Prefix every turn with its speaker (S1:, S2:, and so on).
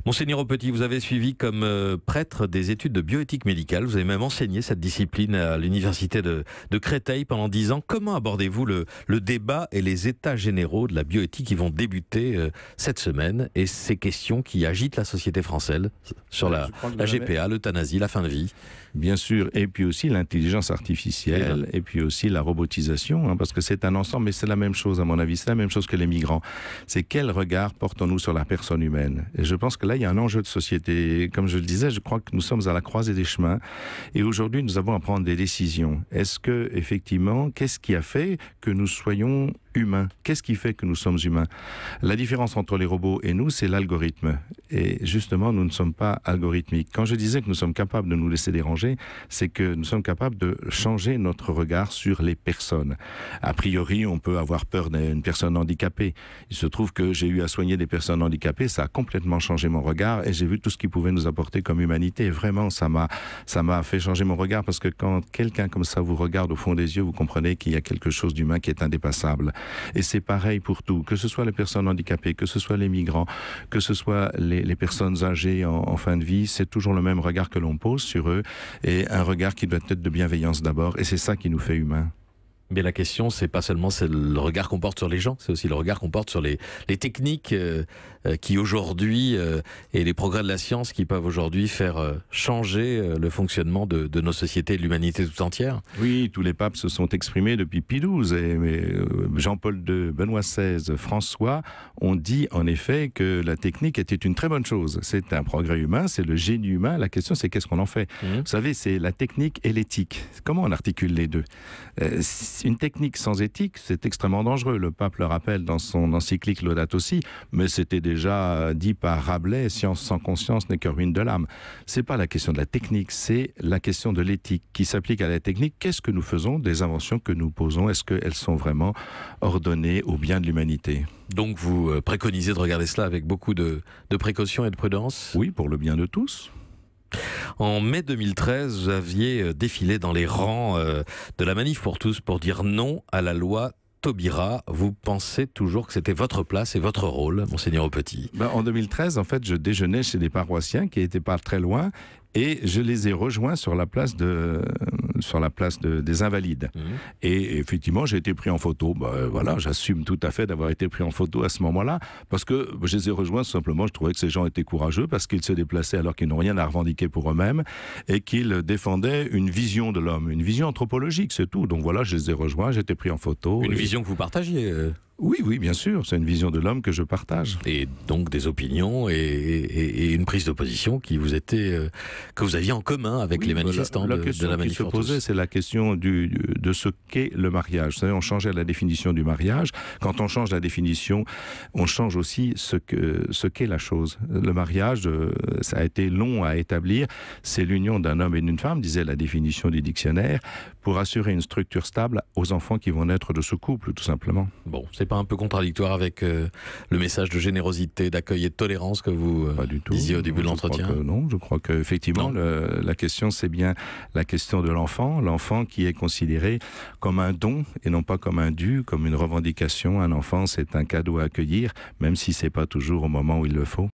S1: Monseigneur Petit, vous avez suivi comme prêtre des études de bioéthique médicale. Vous avez même enseigné cette discipline à l'université de Créteil pendant 10 ans. Comment abordez-vous le débat et les états généraux de la bioéthique qui vont débuter cette semaine et ces questions qui agitent la société française sur la GPA, l'euthanasie, la fin de vie?
S2: Bien sûr, et puis aussi l'intelligence artificielle, et puis aussi la robotisation, parce que c'est un ensemble, mais c'est la même chose à mon avis, c'est la même chose que les migrants. C'est quel regard portons-nous sur la personne humaine? Et je pense que là, il y a un enjeu de société. Comme je le disais, je crois que nous sommes à la croisée des chemins, et aujourd'hui, nous avons à prendre des décisions. Est-ce que, effectivement, qu'est-ce qui a fait que nous soyons humains? Qu'est-ce qui fait que nous sommes humains? La différence entre les robots et nous, c'est l'algorithme. Et justement, nous ne sommes pas algorithmiques. Quand je disais que nous sommes capables de nous laisser déranger, c'est que nous sommes capables de changer notre regard sur les personnes. A priori, on peut avoir peur d'une personne handicapée. Il se trouve que j'ai eu à soigner des personnes handicapées, ça a complètement changé mon regard et j'ai vu tout ce qu'ils pouvaient nous apporter comme humanité. Et vraiment, ça m'a fait changer mon regard parce que quand quelqu'un comme ça vous regarde au fond des yeux, vous comprenez qu'il y a quelque chose d'humain qui est indépassable. Et c'est pareil pour tout, que ce soit les personnes handicapées, que ce soit les migrants, que ce soit les personnes âgées en fin de vie, c'est toujours le même regard que l'on pose sur eux. Et un regard qui doit être de bienveillance d'abord, et c'est ça qui nous fait humains.
S1: Mais la question, c'est pas seulement le regard qu'on porte sur les gens, c'est aussi le regard qu'on porte sur les techniques qui aujourd'hui, et les progrès de la science qui peuvent aujourd'hui faire changer le fonctionnement de nos sociétés et de l'humanité tout entière.
S2: Oui, tous les papes se sont exprimés depuis Pie XII, et Jean-Paul II, Benoît XVI, François ont dit en effet que la technique était une très bonne chose. C'est un progrès humain, c'est le génie humain. La question, c'est qu'est-ce qu'on en fait? Vous savez, c'est la technique et l'éthique. Comment on articule les deux? Une technique sans éthique, c'est extrêmement dangereux. Le pape le rappelle dans son encyclique Laudato Si, mais c'était déjà dit par Rabelais, science sans conscience n'est que ruine de l'âme. C'est pas la question de la technique, c'est la question de l'éthique qui s'applique à la technique. Qu'est-ce que nous faisons des inventions que nous posons? Est-ce qu'elles sont vraiment ordonnées au bien de l'humanité?
S1: Donc vous préconisez de regarder cela avec beaucoup de précaution et de prudence?
S2: Oui, pour le bien de tous.
S1: En mai 2013, vous aviez défilé dans les rangs de la Manif pour tous pour dire non à la loi Taubira. Vous pensez toujours que c'était votre place et votre rôle, Monseigneur Petit?
S2: En 2013, en fait, je déjeunais chez des paroissiens qui n'étaient pas très loin et je les ai rejoints sur la place des Invalides. Et effectivement, j'ai été pris en photo. Voilà, j'assume tout à fait d'avoir été pris en photo à ce moment-là parce que je les ai rejoints simplement. Je trouvais que ces gens étaient courageux parce qu'ils se déplaçaient alors qu'ils n'ont rien à revendiquer pour eux-mêmes et qu'ils défendaient une vision de l'homme, une vision anthropologique, c'est tout. Donc voilà, je les ai rejoints, j'ai été pris en photo.
S1: Une vision que vous partagiez
S2: Oui, bien sûr, c'est une vision de l'homme que je partage.
S1: Et donc des opinions et une prise d'opposition qui vous était que vous aviez en commun avec les manifestants de la Manif pour tous.
S2: La question qui se posait, c'est la question de ce qu'est le mariage. Vous savez, on changeait la définition du mariage. Quand on change la définition, on change aussi ce qu'est la chose. Le mariage, ça a été long à établir. C'est l'union d'un homme et d'une femme, disait la définition du dictionnaire, pour assurer une structure stable aux enfants qui vont naître de ce couple, tout simplement.
S1: Bon, c'est pas un peu contradictoire avec le message de générosité, d'accueil et de tolérance que vous disiez au début de l'entretien?
S2: Non, je crois qu'effectivement, la question, c'est bien la question de l'enfant qui est considéré comme un don et non pas comme un dû, comme une revendication. Un enfant, c'est un cadeau à accueillir, même si c'est pas toujours au moment où il le faut.